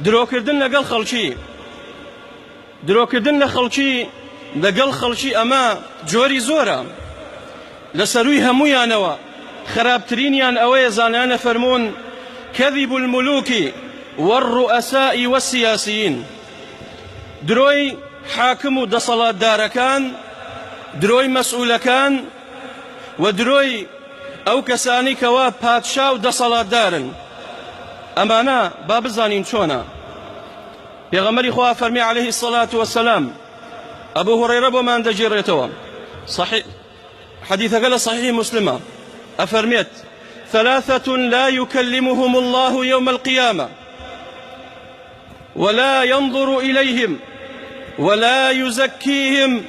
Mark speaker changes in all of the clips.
Speaker 1: درۆکردن لەگەڵ خەڵکی درۆکردن لە خەڵکی لەگەڵ خەڵکی ئەمە جۆری زۆرە لە سەرووی هەموویانەوە خراپترینیان ئەوەیە زانایانە فەرموون كذب الملوك والرؤساء والسياسيين درۆی حاکم و دەسەڵاتدارەکان درۆی مەسئوولەکان و درۆی ئەو کەسانی کەوا پادشا و دەسەڵاتدارن ئەمانە با بزانین چۆنە پێغەمبەری خوا فەرمی عليه الصلاة والسلام أبو هريرة بۆمان دەگێڕێتەوە حديثك لە صحيح مسلمة أفرميت ثلاثة لا يكلمهم الله يوم القيامة ولا ينظر إليهم ولا يزكيهم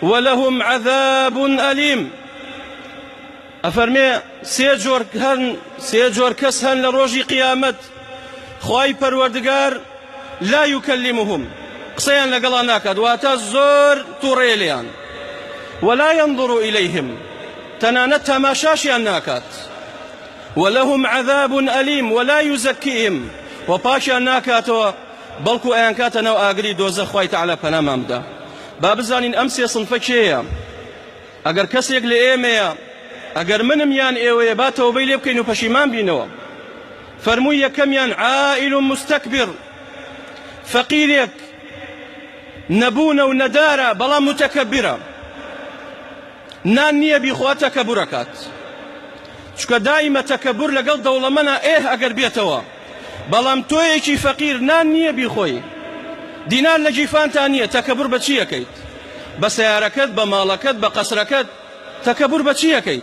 Speaker 1: ولهم عذاب أليم أفرمي سيجور كسهن لروجي قيامت خواي پروردگار لا يكلمهم قسيان لقلاناك دواتا زور توريليان ولا ينظر إليهم تنانت تماشاشيان ناكات ولهم عذاب أليم ولا يزكيهم وباشيان ناكاتو بلكو أيانكاتنا وآقري دوزة خواي تعالى پناما مدا بابزانين أمسي صنفكيا أقر كسيق لإيميا أقر منميان إيويا باتو بيلي بكينو پشيمان بينو فرمويا كميان عائل مستكبر فقيريك نبون وندارة بلا متكبرة نانية بيخوا تكبركات شكا دائما تكبر لقل دولمنا إيه أقر بيتوا بلام تويكي فقير نانية بيخوي دينار لجيفان تانية تكبر بچيه كيت بسياركت بمالكت بقصركت تكبر بچيه كيت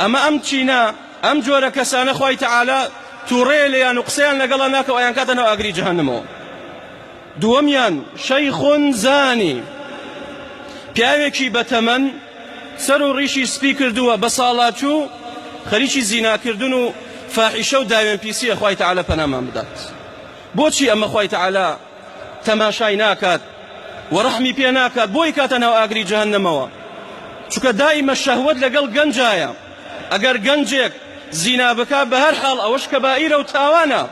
Speaker 1: أما أمتشينا أم جورا كسان خواي تعالى توريليا نقصيان لقلناك وأيان كاتنا وأقري جهنمو دوميان شيخ زاني پیاوێکی بەتەمەن سەر و ڕیشی سپی کردووە بە ساڵاچوو خەریکی زیناکردن و فاحیشە و داوێن پیسیە خوای تەعالە پەنامان بدات بۆچی ئەمە خوای تەعالە تەماشای ناکات و ڕەحمی پێ ناکات بۆی کاتەنەوە ئاگری جەهەنەمەوە چونکە دائیمە شەهوەت لەگەڵ گەنجایە ئەگەر گەنجێک زینا بکات بە هەر حاڵ ئەوەش کەبائیرە و تاوانە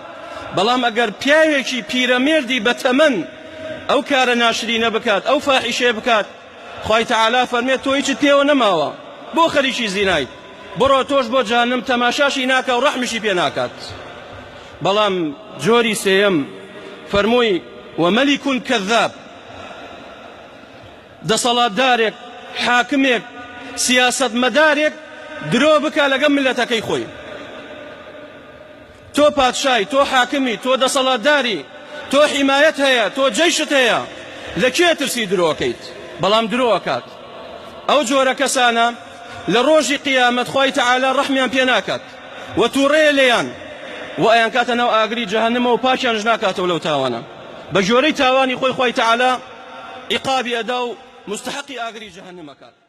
Speaker 1: بەڵام ئەگەر پیاوێکی پیرەمێردی بەتەمەن ئەو کارە ناشرینە بکات ئەو فاحیشەیە بکات خوای تعالى فرمێت تۆ هیچت پێوە نەماوە بۆ خەریکی زینایت بڕۆ تۆش بۆ جەهەنەم تەماشاشی ناکە و ڕەحمیشی پێ ناکات بەڵام جۆری سێیەم فەرمووی ومەلیکون کەذاب دەسەڵاتدارێک حاکمێک سیاسەتمەدارێک درۆ بکە لەگەڵ ملەتەکەی خۆی تۆ پادشای تۆ حاکمی تۆ دەسەڵاتداری تۆ حیمایەت هەیە تۆ جەیشت هەیە لە کێ ترسی درۆکەیت بەڵام درۆکات ئەو جۆرە کەسانە لە ڕۆژی قیامەت خوای تەعالە ڕەحمیان پێ ناکات و تووڕێ لێیان و ئەیان کاتە ناو ئاگری جەهەنەمە و پاکیانش ناکاتەوە لەو تاوانە بە ژۆرەی تاوانی خۆی خوای تەعالە عیقابی ئەدا و مستحقی ئاگری جەهەنەمەکات